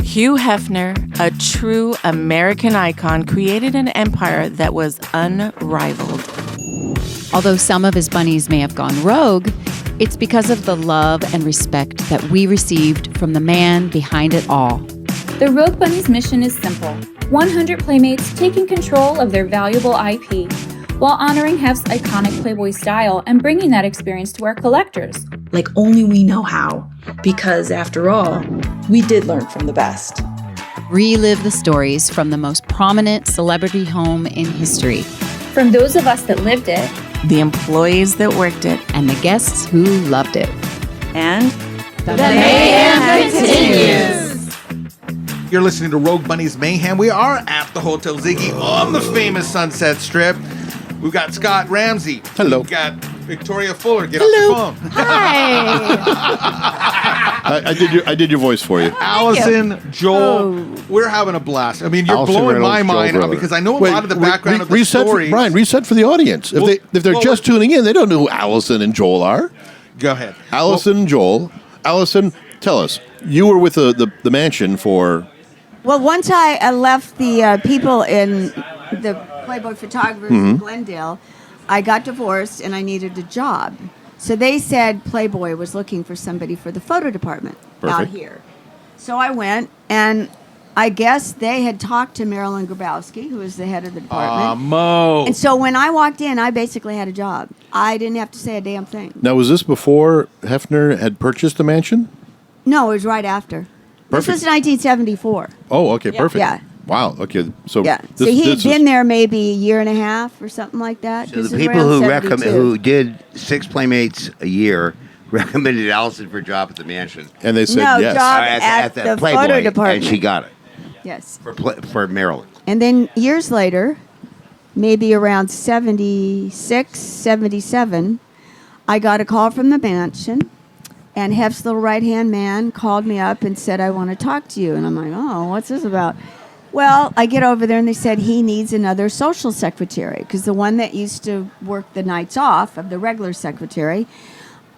Hugh Hefner, a true American icon, created an empire that was unrivaled. Although some of his bunnies may have gone rogue, it's because of the love and respect that we received from the man behind it all. The Rogue Bunnies mission is simple. 100 Playmates taking control of their valuable IP while honoring Hef's iconic Playboy style and bringing that experience to our collectors. Like only we know how, because after all, we did learn from the best. Relive the stories from the most prominent celebrity home in history. From those of us that lived it, The employees that worked it, and the guests who loved it. and The mayhem continues! You're listening to Rogue Bunnies Mayhem. We are at the Hotel Ziggy on the famous Sunset Strip. We've got Scott Ramsey. Hello. We've got Victoria Fuller. Get off the phone. I did your voice for you. Allison, Joel. We're having a blast. I mean, you're Allison blowing my Reynolds, mind Joel out Brother. because I know a Wait, lot of the background of the reset stories. Brian, reset for the audience. If Well, they're well, just tuning in, they don't know who Allison and Joel are. Go ahead. Allison and Joel. Allison, tell us. You were with the mansion for... Well, once I left the people in the Playboy photographers in Glendale, I got divorced and I needed a job. So they said Playboy was looking for somebody for the photo department out Perfect. here. So I went, and I guess they had talked to Marilyn Grabowski, who was the head of the department. Mo. And so when I walked in, I basically had a job. I didn't have to say a damn thing. Now, was this before Hefner had purchased the mansion? No, it was right after. Perfect. This was 1974. Oh, okay, perfect. Yeah. Wow, okay. So, Yeah. So he had been there maybe a year and a half or something like that. So This the is people around who 72. who did 6 Playmates a year recommended Allison for a job at the mansion. And they said No, yes. job at the Playboy, photo department. and she got it Yes. for Maryland. And then years later, maybe around 76, 77, I got a call from the mansion, and Hef's little right-hand man called me up and said, I want to talk to you. And I'm like, oh, what's this about? Well, I get over there, and they said he needs another social secretary because the one that used to work the nights off of the regular secretary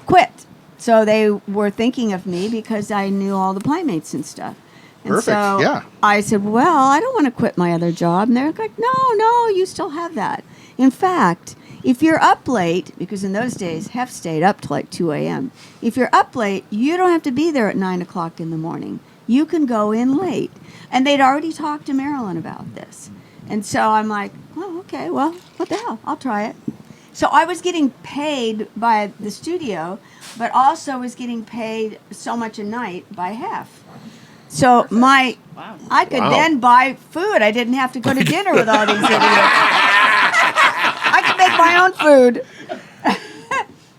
quit. So they were thinking of me because I knew all the Playmates and stuff. And Perfect, so yeah. I said, well, I don't want to quit my other job. And they're like, no, you still have that. In fact, if you're up late, because in those days, Hef stayed up till like 2 a.m. If you're up late, you don't have to be there at 9 o'clock in the morning. You can go in late. And they'd already talked to Marilyn about this. And so I'm like, oh, okay, well, what the hell? I'll try it. So I was getting paid by the studio, but also was getting paid so much a night by Hef. So I could then buy food. I didn't have to go to dinner with all these idiots. I could make my own food.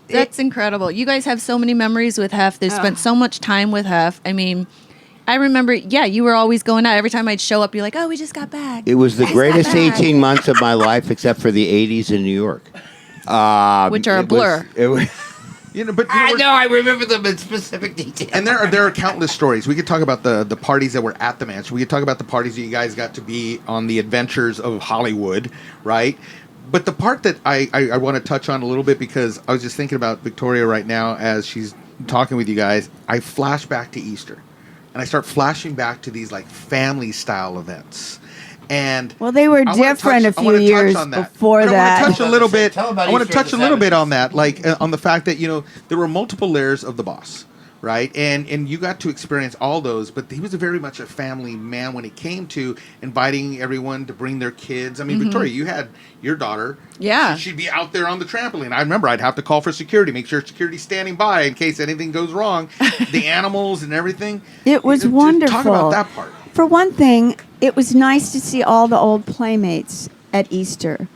That's incredible. You guys have so many memories with Hef. They spent so much time with Hef. I mean, I remember, you were always going out. Every time I'd show up, you're like, oh, we just got back. It was the greatest 18 months of my life, except for the 80s in New York. Which are a blur. I remember them in specific detail. And there are countless stories. We could talk about the parties that were at the mansion. We could talk about the parties that you guys got to be on the adventures of Hollywood, right? But the part that I want to touch on a little bit, because I was just thinking about Victoria right now as she's talking with you guys, I flash back to Easter. And I start flashing back to these like family style events. And Well, they were different a few years before that. I want to touch a little bit. Tell 'em about I want to Easter in touch the a little bit 70s. on that, like on the fact that there were multiple layers of the boss, right? And you got to experience all those. But he was very much a family man when it came to inviting everyone to bring their kids. I mean, Victoria, you had your daughter. Yeah. She'd be out there on the trampoline. I remember I'd have to call for security, make sure security's standing by in case anything goes wrong. The animals and everything. It was Just wonderful. Talk about that part. For one thing, it was nice to see all the old Playmates at Easter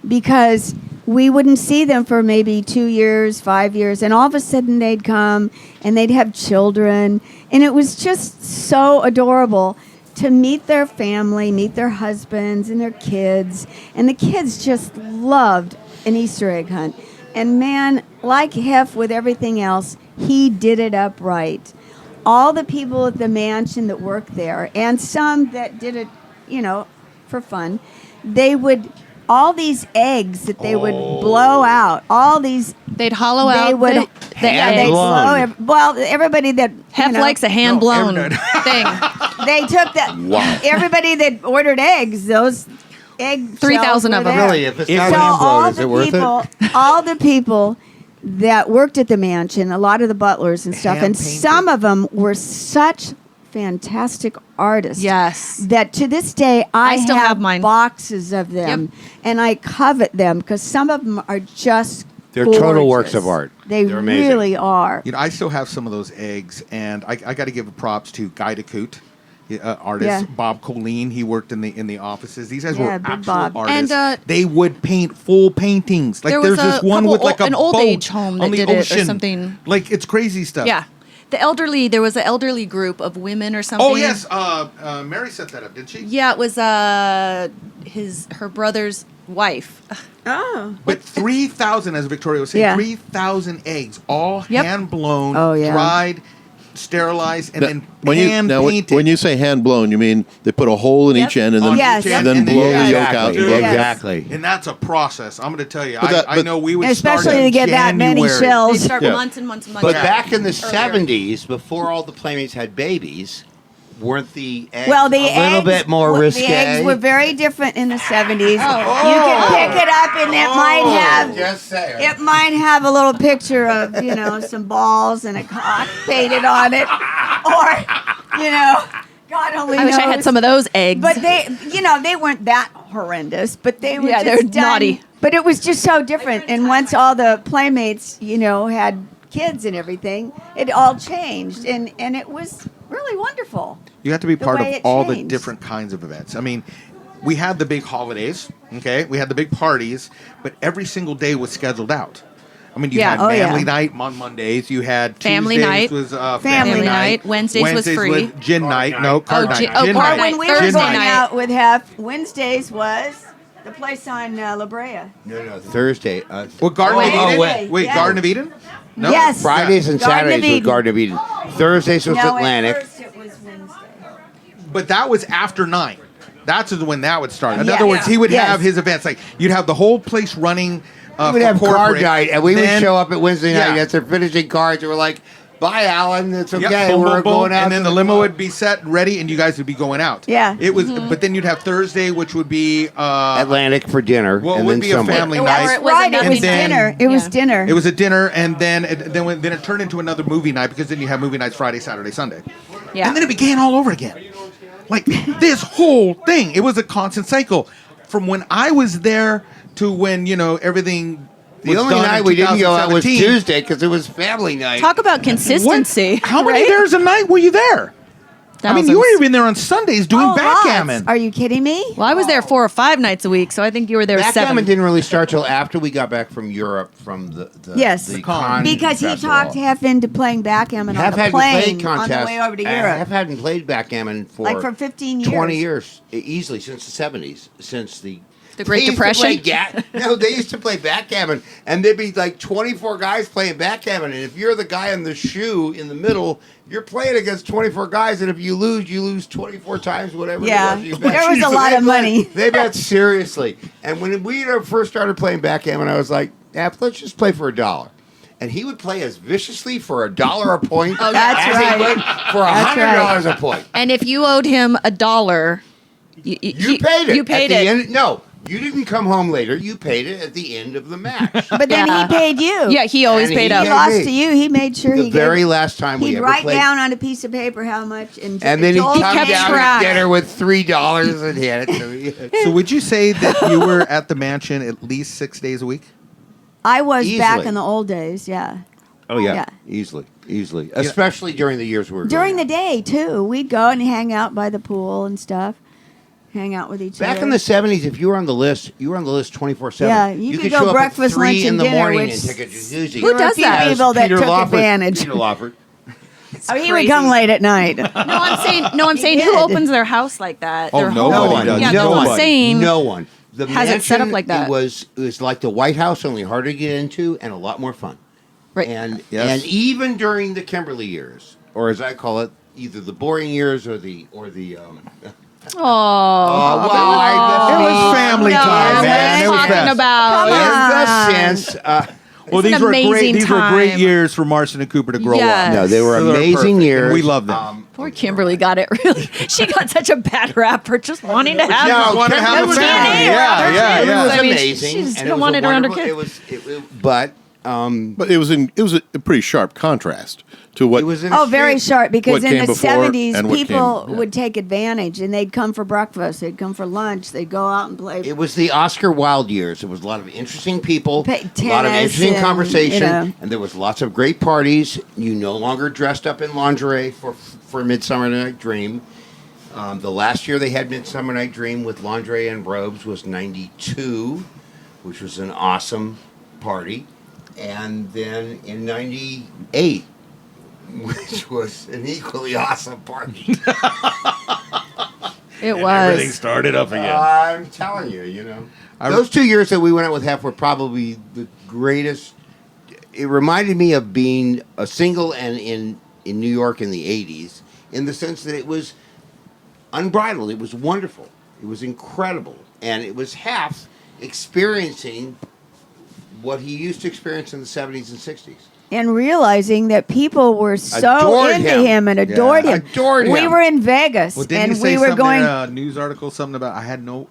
because we wouldn't see them for maybe 2 years, 5 years, and all of a sudden they'd come and they'd have children. And it was just so adorable to meet their family, meet their husbands and their kids. And the kids just loved an Easter egg hunt. And man, like Hef with everything else, he did it up right. All the people at the mansion that worked there, and some that did it, for fun, they would all these eggs that they would blow out. All these They'd hollow they out would. the They'd eggs. blow. Well, everybody that Hef likes a hand blown thing. They took that. Wow. Everybody that ordered eggs, those egg 3,000 shells of were them. there. Really, if it's So not So hand blown, all is the it worth people, it? all the people that worked at the mansion, a lot of the butlers and stuff, and Hand-painted. some of them were such fantastic artists. Yes. That to this day I still have mine. boxes of them, and I covet them because some of them are just. They're total gorgeous. works of art. They They're amazing. really are. You know, I still have some of those eggs, and I got to give props to Guy DeCote, artist. Yeah. Bob Colleen, he worked in the offices. These guys Yeah, were Big absolute Bob. artists. And, they would paint full paintings. Like There was there's this a one couple with like an a old boat age home that on the did it or ocean. something. Like it's crazy stuff. Yeah. There was an elderly group of women or something. Oh yes, Mary set that up, didn't she? Yeah, it was her brother's wife. Oh. But 3,000, as Victoria was saying, Yeah. 3,000 eggs, all Yep. hand blown, Oh, yeah. dried, sterilized, and then when hand painted. when you say hand blown, you mean they put a hole in each end and then, On Yes. each end, then and blow the yolk Exactly. out. Dude, Blow- Yes. Exactly. And that's a process. I'm going to tell you. But I know we would Especially start to in get that many January. They shells. start Yeah. months and months and months. But earlier. back in the 70s, before all the Playmates had babies, weren't the eggs Well, the a little eggs, bit more risque? The eggs were very different in the 70s. You could pick it up, and it might have Just saying. it might have a little picture of some balls and a cock painted on it, or God only I knows. wish I had some of those eggs. But they weren't that horrendous. But they were Yeah, just they're done- naughty. But it was just so different. And once all the Playmates, had kids and everything, it all changed, and it was really wonderful. You have to be The part of way it all the changed. different kinds of events. I mean, we had the big holidays, okay? We had the big parties, but every single day was scheduled out. I mean, you Yeah. had Oh, family yeah. night on Mondays. You had Family Tuesdays night. was Family night. Wednesdays was free. was gin night. No, card night. gin- oh, Gin card night. When we Thursday were Gin going night. out with Hef, Wednesdays was the place on La Brea. No, Thursday. Well, Garden Wait, of Eden? wait. Wait, Yeah. Garden of Eden? No? Yes. Fridays and Garden of Saturdays was Eden. Garden of Eden. Thursdays was No, Atlantic. at first it was Wednesday. But that was after 9. That's when that would start. In Yeah. other words, he would Yes. have his events. Like, you'd have the whole place running We would for have card corporate. night, and we would Then- show up at Wednesday night Yeah. as they're finishing cards, and we're like, "Bye, Alan. It's okay. Yep, boom, we're boom, boom. going out." And then to the limo club." would be set and ready, and you guys would be going out. Yeah. It was, but then you'd have Thursday, which would be Atlantic for dinner, well, it and would then be a somewhere. family Or night. it was Right, another it was then- dinner. It was Yeah. dinner. It was a dinner, and then it turned into another movie night because then you have movie nights Friday, Saturday, Sunday, Yeah. and then it began all over again. Like this whole thing, it was a constant cycle from when I was there to when everything. The was only done night in we didn't go out was 2017. Tuesday because it was family night. Talk about What? consistency. How many right? days a night were you there? I mean, you were Thousands. even there on Sundays doing Oh, backgammon. lots. Are you kidding me? Well, I was there 4 or 5 nights a week, so I think you were there Backgammon 7. didn't really start till after we got back from Europe from the Yes. the con Because he festival. talked Hef into playing backgammon on Hef the hadn't plane played on contest. the way over to Hef Europe. hadn't played backgammon for Like for 15 years. 20 years easily since the 70s, since the Great they used to play Depression? no, they used to play backgammon, and there'd be like 24 guys playing backgammon, and if you're the guy in the shoe in the middle, you're playing against 24 guys, and if you lose 24 times whatever. Yeah. it was you bet. There was a So lot they of bet- money. They bet seriously, and when we first started playing backgammon, I was like, yeah, let's just play for $1. And he would play as viciously for $1 a point Oh, That's as right. he would for That's $100 a point. And if you owed him $1, You paid it. You paid at it. the end. No, you didn't come home later. You paid it at the end of the match. But then Yeah. he paid you. Yeah, he always And paid he up. He gave lost me. to you. He made sure The he very gave, last time we he'd ever write played. down on a piece of paper how much, and And then he'd told come kept down track. to dinner with $3 and hand it to me. So would you say that you were at the mansion at least 6 days a week? I was back Easily. in the old days. Yeah, Oh yeah, Yeah. easily, especially during the years we were during the going day too. We'd go and hang out by the pool and stuff, hang out with each Back other. in the 70s, if you were on the list, you were on the list 24/7. Yeah, you could show go up breakfast, at 3 lunch, in and the dinner, morning which- and take a jacuzzi. There were a does few that? people that Peter took Lawford. advantage. Peter Lawford. Oh, he would come late at night. No, I'm He saying who did. opens their house like that? Oh, Their nobody home? one does. Yeah, no that's what one. I'm saying. No one. The Has it set up mansion, like that. It was like the White House, only harder to get into and a lot more fun. Right. And Yes. and even during the Kimberly years, or as I call it, either the boring years or the Oh, It was family time, man. It was talking best. about. There's the sense. Well, It's these an were great. amazing These were great time. years for Marston and Cooper to grow Yes. up. No, they were So they're amazing perfect, years. and we love them. Poor Kimberly got it really. She got such a bad rap for just wanting to have. No, wanted to have it a was family. DNA Yeah, around her yeah, kids. yeah. It was I mean, amazing. she just and didn't was want it around her wonderful. kids. But But it was a pretty sharp contrast to what it was in Oh, very sharp, because What in came the before 70s, and what people came- yeah. would take advantage, and they'd come for breakfast, they'd come for lunch, they'd go out and play. It was the Oscar Wilde years. There was a lot of interesting people, a lot of Tennis interesting and, conversation, you know. and there was lots of great parties. You no longer dressed up in lingerie for Midsummer Night Dream. The last year they had Midsummer Night Dream with lingerie and robes was '92, which was an awesome party. And then in '98, which was an equally awesome party. It Everything was. started up again. I'm telling you, those 2 years that we went out with Hef were probably the greatest. It reminded me of being a single and in New York in the 80s, in the sense that it was unbridled. It was wonderful. It was incredible. And it was Hef experiencing what he used to experience in the 70s and 60s. And realizing that people were so Adored into him. him and adored him. Adored We him. were in Vegas, Well, didn't and you say we were something going. in a news article, something about I had no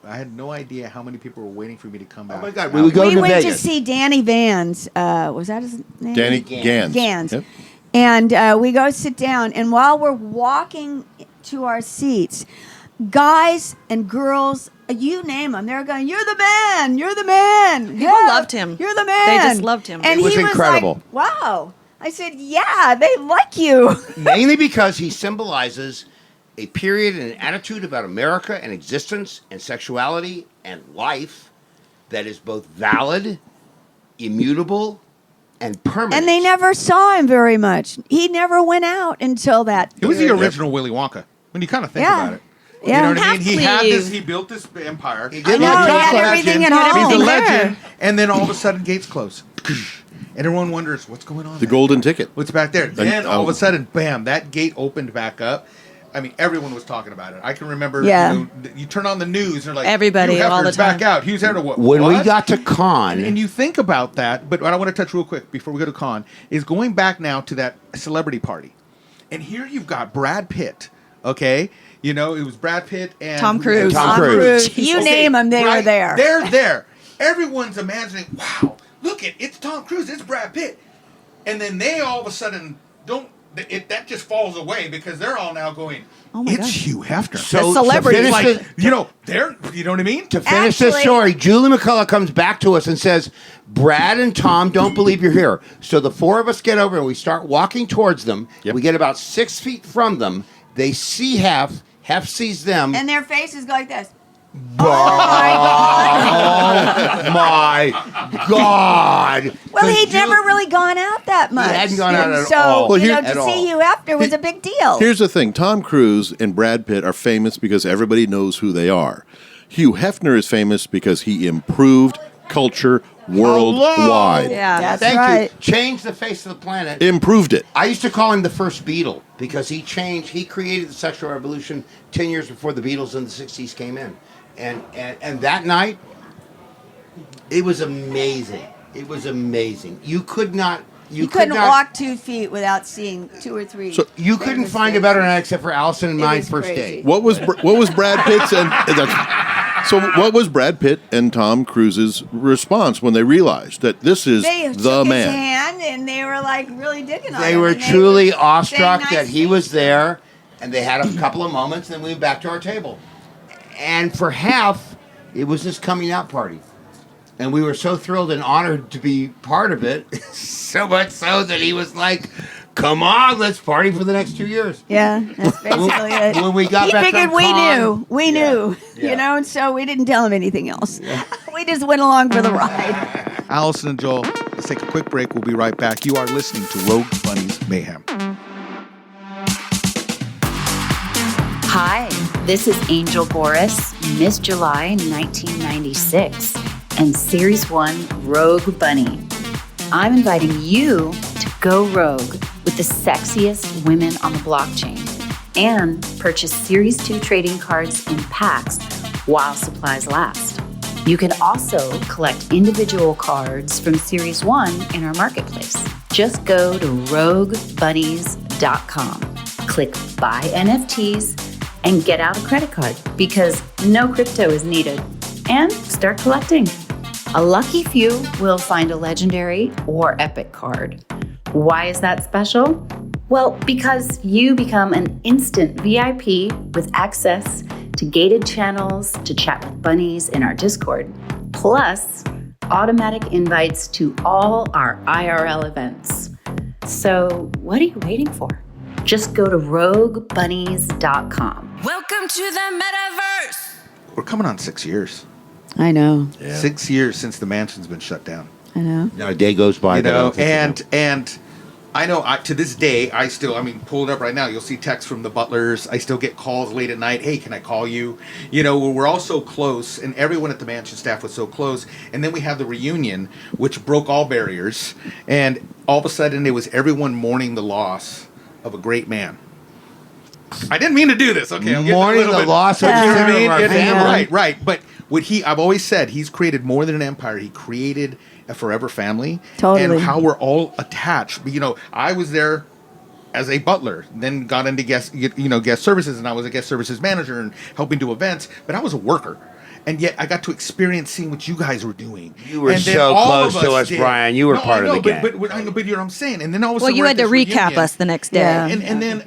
idea how many people were waiting for me to come back. Oh my God, we would go We to went to Vegas. see Danny Vans. Was that his name? Danny Gans. Gans. Yep. And we go sit down, and while we're walking to our seats, guys and girls, you name them, they're going, "You're the man! You're the man!" People loved him. You're the man. They just loved him. And It was he incredible. Was like, wow. I said, "Yeah, they like you." Mainly because he symbolizes a period and an attitude about America and existence and sexuality and life that is both valid, immutable, and permanent. And they never saw him very much. He never went out until that. He was the period. original Willy Wonka. When you kind of think Yeah. about it. Yeah. You know what I mean? He had Half-sleeve. this. He built this empire. He I did know, like he had chocolate. everything at He had home. He's a everything legend. there. And then all of a sudden, gates close. And everyone wonders, what's going on The there? golden ticket. What's back there? Then all of oh. a sudden, bam, that gate opened back up. I mean, everyone was talking about it. I can remember, Yeah. you turn on the news, and they're like, Everybody, Hugh all the Hefner's back time. out. Hughes Hefner, what? When we what? got to Cannes, And you think about that, but what I want to touch real quick before we go to Con is going back now to that celebrity party. And here you've got Brad Pitt, okay? You know, it was Brad Pitt and Tom Cruise. Tom Cruise. You name them, they were there. They're there. Everyone's imagining, wow, look it's Tom Cruise, it's Brad Pitt. And then they all of a sudden that just falls away because they're all now going, Oh my it's gosh. Hugh Hefner. So, The celebrity. to finish Like, the- you know, you know what I mean? To finish this Actually- story, Julie McCullough comes back to us and says, Brad and Tom don't believe you're here. So the four of us get over and we start walking towards them. Yep. We get about 6 feet from them. They see Hef. Hef sees them. And their faces go like this. Oh my God. Well, Because he'd never really gone out that much. hadn't gone out And at so, all. Well, you know, here- to at see all. Hugh Hefner was a big deal. Here's the thing: Tom Cruise and Brad Pitt are famous because everybody knows who they are. Hugh Hefner is famous because he improved culture worldwide. Yeah. That's Thank right. you. Changed the face of the planet. Improved it. I used to call him the first Beatle because he created the sexual revolution 10 years before the Beatles in the 60s came in. And that night, it was amazing. It was amazing. You couldn't walk 2 feet without seeing 2 or 3. So You couldn't famous find a faces. better night except for Allison and It mine was first crazy. date. What was Brad Pitt's what was Brad Pitt and Tom Cruise's response when they realized that this is They the shook man? his hand, and they were like really digging on They him. were and truly were saying awestruck nice that he things. was there, and they had a couple of moments, and then we went back to our table. And for Hef, it was his coming out party. And we were so thrilled and honored to be part of it, so much so that he was like, come on, let's party for the next 2 years. Yeah, that's basically it. When we got he back figured from we Cannes- knew. We Yeah. knew. Yeah. You know, and so we didn't tell him anything else. We just went along for the ride. Allison and Joel, let's take a quick break. We'll be right back. You are listening to Rogue Bunnies Mayhem. Hi, this is Angel Boris, Miss July 1996, and Series 1 Rogue Bunny. I'm inviting you to go rogue with the sexiest women on the blockchain and purchase Series 2 trading cards in packs while supplies last. You can also collect individual cards from Series 1 in our marketplace. Just go to roguebunnies.com, click Buy NFTs, and get out a credit card because no crypto is needed. And start collecting. A lucky few will find a legendary or epic card. Why is that special? Well, because you become an instant VIP with access to gated channels to chat with bunnies in our Discord, plus automatic invites to all our IRL events. So what are you waiting for? Just go to roguebunnies.com. Welcome to the metaverse. We're coming on 6 years. I know. Yeah. 6 years since the mansion's been shut down. I know. Not a day goes by. You that I know, don't think and I know to this day, pull it up right now. You'll see texts from the butlers. I still get calls late at night. Hey, can I call you? You know, we're all so close, and everyone at the mansion staff was so close. And then we have the reunion, which broke all barriers. And all of a sudden, it was everyone mourning the loss of a great man. I didn't mean to do this. Okay, I'm mourning the loss of our family. Right. But I've always said he's created more than an empire. He created a forever family. Totally. And how we're all attached. You know, I was there as a butler, then got into guest services, and I was a guest services manager and helping do events, but I was a worker. And yet I got to experience seeing what you guys were doing. You were so close to us, Brian. You were part of the gang. But I know, but you know what I'm saying. And then all of a sudden, Well, you had to recap us the next day. Yeah. And then,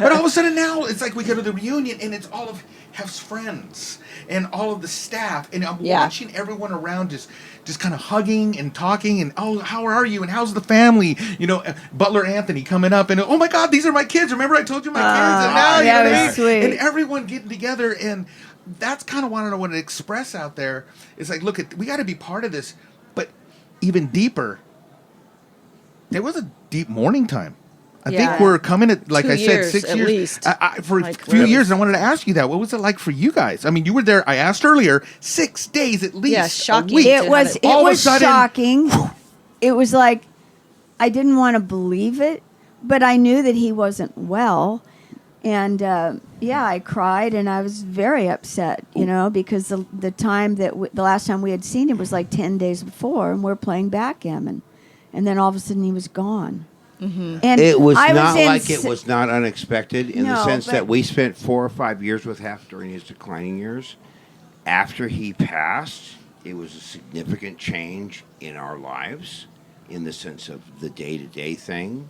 but all of a sudden now it's like we go to the reunion and it's all of Hef's friends and all of the staff, and I'm watching everyone around just kind of hugging and talking and, oh, how are you and how's the family? You know, Butler Anthony coming up and, oh my God, these are my kids. Remember I told you my kids? And now, you know what I mean? Sweet. And everyone getting together, and that's kind of what I want to express out there. It's like, look, we got to be part of this, but even deeper. There was a deep mourning time. I think we're coming at, like 2 I said, 6 at years. least. For a few years, and I wanted to ask you that. What was it like for you guys? I mean, you were there, I asked earlier, 6 days at least. Yeah, shocking. A week. It was All of a sudden, shocking. It was like I didn't want to believe it, but I knew that he wasn't well. And I cried, and I was very upset, you know, because the time that the last time we had seen him was like 10 days before, and we're playing backgammon, and then all of a sudden he was gone. Mm-hmm. And it was I not was like it was not unexpected in the sense but- that we spent 4 or 5 years with Hef during his declining years. After he passed, it was a significant change in our lives in the sense of the day-to-day thing.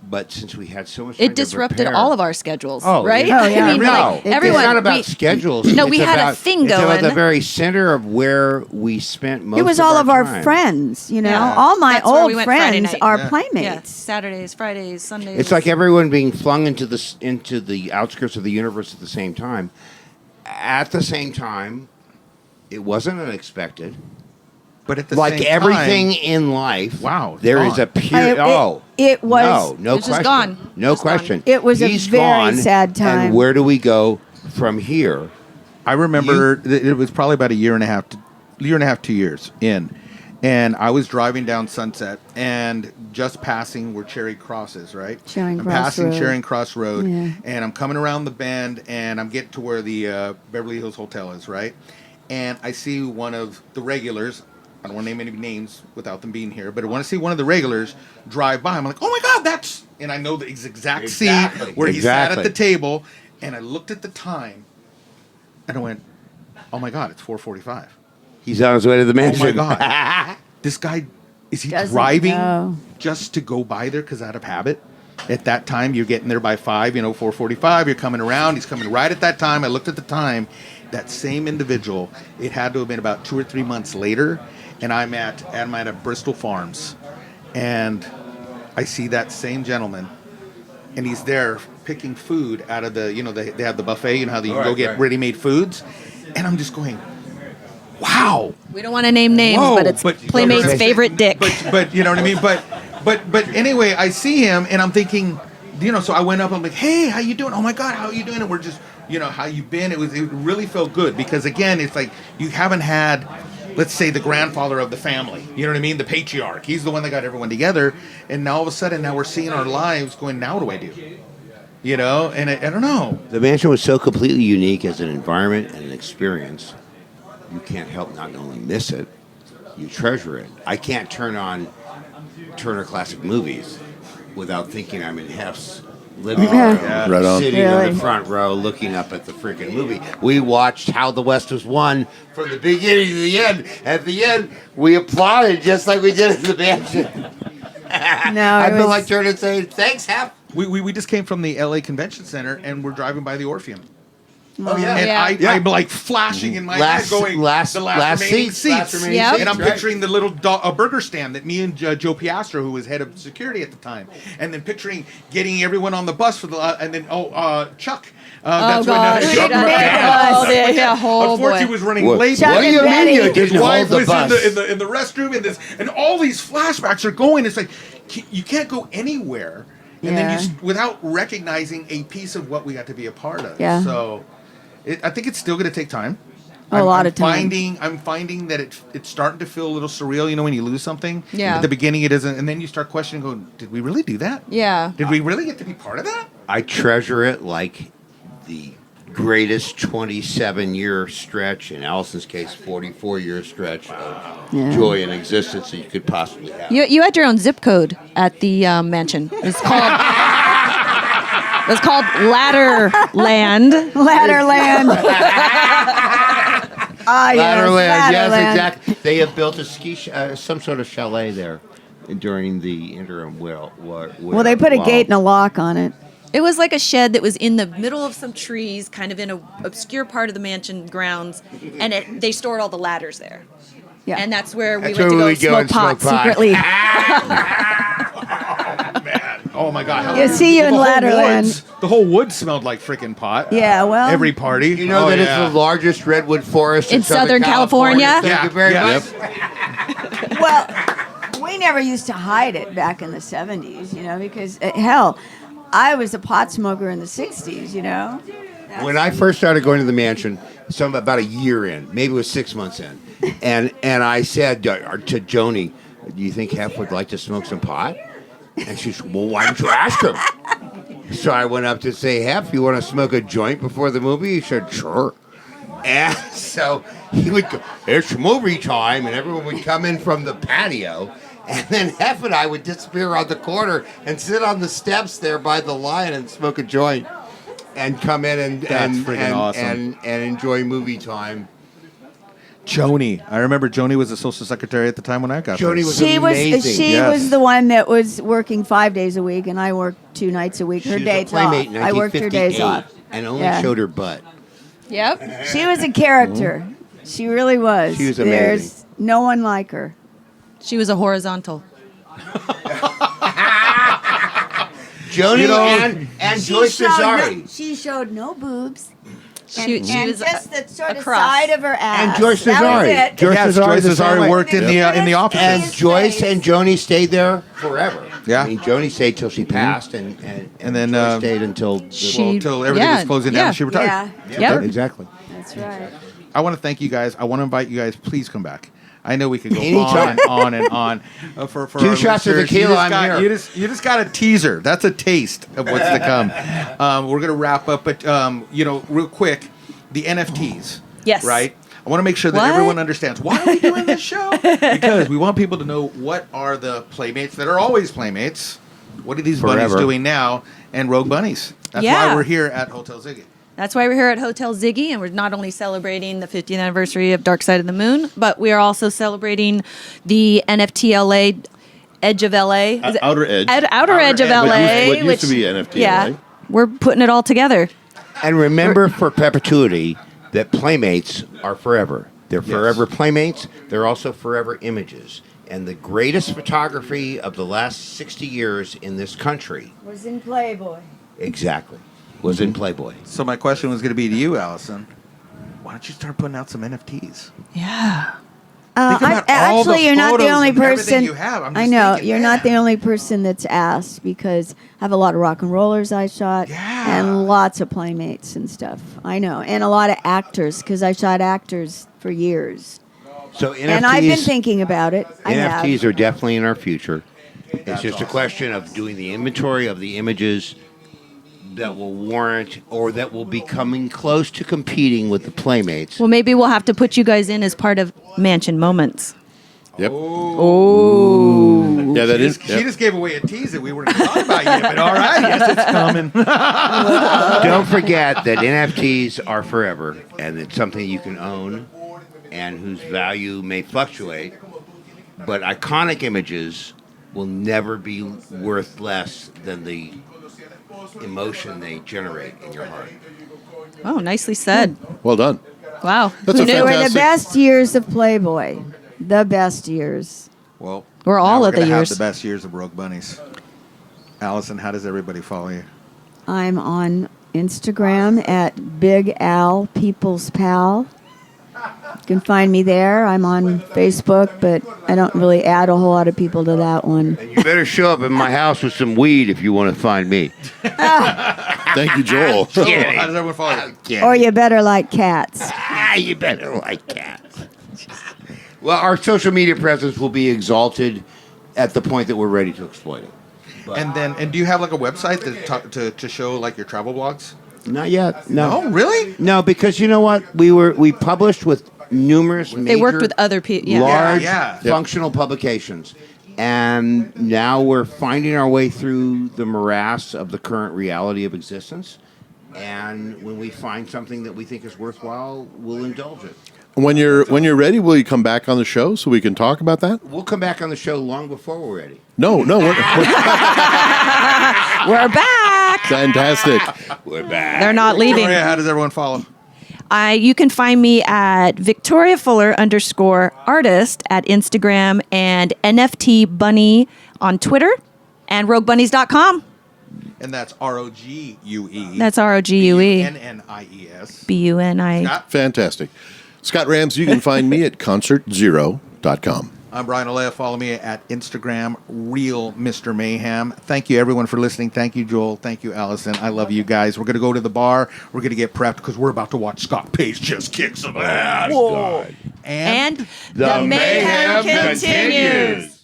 But since we had so much time It disrupted all of our schedules, right? yeah. I mean, no, like, everyone. it's not about schedules. No, It's we had about, a thing It's about going. the very center of where we spent most. It was all of our time. friends, you know. Yeah. All my That's where old we went Friday friends night. are Yeah. playmates. Yeah, Saturdays, Fridays, Sundays. It's like everyone being flung into the outskirts of the universe at the same time. At the same time, it wasn't unexpected. but at the Like same everything time, in life, Wow, it's there is gone. a period. It was. no It's just question. gone. No Just gone. question. It was a He's very gone, sad time. And where do we go from here? I remember it was probably about a year and a half, 2 years in. And I was driving down Sunset and just passing where Charing Cross is, right? Charing I'm Cross passing Road. Charing Cross Road, Yeah. and I'm coming around the bend, and I'm getting to where the Beverly Hills Hotel is, right? And I see one of the regulars. I don't want to name any names without them being here, but I want to see one of the regulars drive by. I'm like, oh my God, that's... And I know the exact scene where he sat at the table, and I looked at the time, and I went, oh my God, it's 4:45. He's on his way to the Oh mansion. my God. This guy, is he Doesn't driving know. just to go by there because out of habit? At that time, you're getting there by 5, 4:45. You're coming around. He's coming right at that time. I looked at the time. That same individual, it had to have been about 2 or 3 months later, and I'm at Bristol Farms, and I see that same gentleman, and he's there picking food out of the, they have the buffet, you know how you can go get ready-made foods, and I'm just going, wow. We don't want to name names, Whoa, but it's Playmate's but- favorite dick. But you know what I mean? But anyway, I see him and I'm thinking, so I went up, I'm like, hey, how you doing? Oh my God, how are you doing? And we're just, how you been? It really felt good because again, it's like you haven't had let's say, the grandfather of the family. You know what I mean? The patriarch. He's the one that got everyone together. And now all of a sudden, now we're seeing our lives going, now what do I do? You know? And I don't know. The mansion was so completely unique as an environment and an experience. You can't help not only miss it, you treasure it. I can't turn on Turner Classic Movies without thinking I'm in Hef's living room, Right on. sitting in the front row looking up at the freaking movie. We watched How the West Was Won from the beginning to the end. At the end, we applauded just like we did at the mansion. I feel like turning and saying, thanks, Hef. We just came from the LA Convention Center, and we're driving by the Orpheum. Oh, yeah. And I'm like flashing in my head going, the last remaining seats. Yep. And I'm picturing the little burger stand that me and Joe Piastro, who was head of security at the time, and then picturing getting everyone on the bus for the, and then, Chuck. That's God. Unfortunately, he was running late. What do you mean you didn't His hold wife the was bus? in the restroom, and all these flashbacks are going. It's like, you can't go anywhere. And then without recognizing a piece of what we got to be a part of. Yeah. So I think it's still going to take time. A lot of time. I'm finding that it's starting to feel a little surreal. You know, when you lose something. Yeah. At the beginning, it isn't, and then you start questioning, going, "Did we really do that? Yeah. Did we really get to be part of that?" I treasure it like the greatest 27-year stretch, in Allison's case, 44-year stretch of joy and existence that you could possibly have. You had your own zip code at the mansion. It's called Ladderland. Ladderland. Ladderland, yes, exactly. They have built a some sort of chalet there during the interim. Well, they put a gate and a lock on it. It was like a shed that was in the middle of some trees, kind of in an obscure part of the mansion grounds, and they stored all the ladders there. Yeah. And that's where we That's went to where go we go smoke and pot smoke pot. secretly. Oh my God! You see you in Ladderland. The whole wood smelled like freaking pot. Yeah, well, Every party. You know that it's the largest redwood forest In Southern California? Thank you very much. Well, we never used to hide it back in the 70s, you know, because hell, I was a pot smoker in the 60s, you know. When I first started going to the mansion, about a year in, maybe it was 6 months in, and I said to Joni, "Do you think Hef would like to smoke some pot?" And she said, "Well, why don't you ask him?" So I went up to say, "Hef, you want to smoke a joint before the movie?" He said, "Sure." And so he would go, "It's movie time," and everyone would come in from the patio. And then Hef and I would disappear around the corner and sit on the steps there by the lion and smoke a joint and come in and awesome. and enjoy movie time. Joni. I remember Joni was the social secretary at the time when I got Joni there. was She amazing. was the one that was working 5 days a week, and I worked 2 nights a week. Her She was days a playmate off. in I worked her days 1958 off. and only Yeah. showed her butt. Yep. She was a character. She really was. She was amazing. There's no one like her. She was a horizontal. Joni and Joyce Desari. She showed no boobs. She And was just the sort of across. side of her ass. And Joyce That was Desari. it. Joyce the same Desari way. worked in the office. And His Joyce face. and Joni stayed there forever. Yeah. I mean, Joni stayed till she passed, and then, Joyce stayed until until everything was closing down, she retired. Yeah, Yep. exactly. that's right. I want to thank you guys. I want to invite you guys. Please come back. I know we could go Anytime. on and on. For 2 our shots of listeners. tequila, I'm here. You just got a teaser. That's a taste of what's to come. We're gonna wrap up, but real quick, the NFTs. Yes. Right. I want to make sure that What? everyone understands why are we doing this show, because we want people to know what are the playmates that are always playmates. What are these bunnies Forever. doing now? And Rogue Bunnies. That's Yeah. why we're here at Hotel Ziggy. That's why we're here at Hotel Ziggy, and we're not only celebrating the 50th anniversary of Dark Side of the Moon, but we are also celebrating the NFT LA Edge of LA. Is it- Outer Edge. Outer Edge of LA. What used to be NFT Yeah, LA. we're putting it all together. And remember for perpetuity that playmates are forever. They're forever playmates. They're also forever images. And the greatest photography of the last 60 years in this country, Was in Playboy. exactly, was in Playboy. So my question was going to be to you, Allison. Why don't you start putting out some NFTs? Yeah. Think about all the Actually, you're not the photos only and everything person. you have. I'm I just know thinking, you're not the only person that's asked, because I have a lot of rock and rollers I shot, and lots of playmates and stuff. I know, and a lot of actors, because I shot actors for years. So NFTs, And I've been thinking about it. I NFTs have. are definitely in our future. It's just a question of doing the inventory of the images that will warrant or that will be coming close to competing with the Playmates. Well, maybe we'll have to put you guys in as part of Mansion Moments. Yep. Oh. Yeah, that is. She just gave away a tease that we weren't talking about yet, but all right, yes, it's coming. Don't forget that NFTs are forever, and it's something you can own and whose value may fluctuate, but iconic images will never be worth less than the emotion they generate in your heart. Oh, nicely said. Well done. Wow. That's Who a knew? They were the fantastic- best years of Playboy. The best years. Well, We're now all we're of the gonna have years. the best years of Rogue Bunnies. Allison, how does everybody follow you? I'm on Instagram at Big Al People's Pal. You can find me there. I'm on Facebook, but I don't really add a whole lot of people to that one. And you better show up in my house with some weed if you want to find me. Thank you, Joel. How does everyone follow you? Or you better like cats. You better like cats. Well, our social media presence will be exalted at the point that we're ready to exploit it. And do you have like a website to show like your travel blogs? Not yet. No. No, really? No, because you know what? We published with numerous They worked with other people. Yeah. large Yeah. functional publications. And now we're finding our way through the morass of the current reality of existence. And when we find something that we think is worthwhile, we'll indulge it. When you're ready, will you come back on the show so we can talk about that? We'll come back on the show long before we're ready. No, we're We're back. fantastic. We're back. They're not leaving. Victoria, how does everyone follow? You can find me at Victoria Fuller _artist at Instagram and NFT Bunny on Twitter and RogueBunnies.com. And that's ROGUE. That's ROGUE. NNIES. BUNI. Scott? Fantastic. Scott Rams, you can find me at concertzero.com. I'm Brian Olea. Follow me at Instagram, Real Mr. Mayhem. Thank you, everyone, for listening. Thank you, Joel. Thank you, Allison. I love you guys. We're going to go to the bar. We're going to get prepped because we're about to watch Scott Pace just kick some ass. Whoa. And the mayhem continues.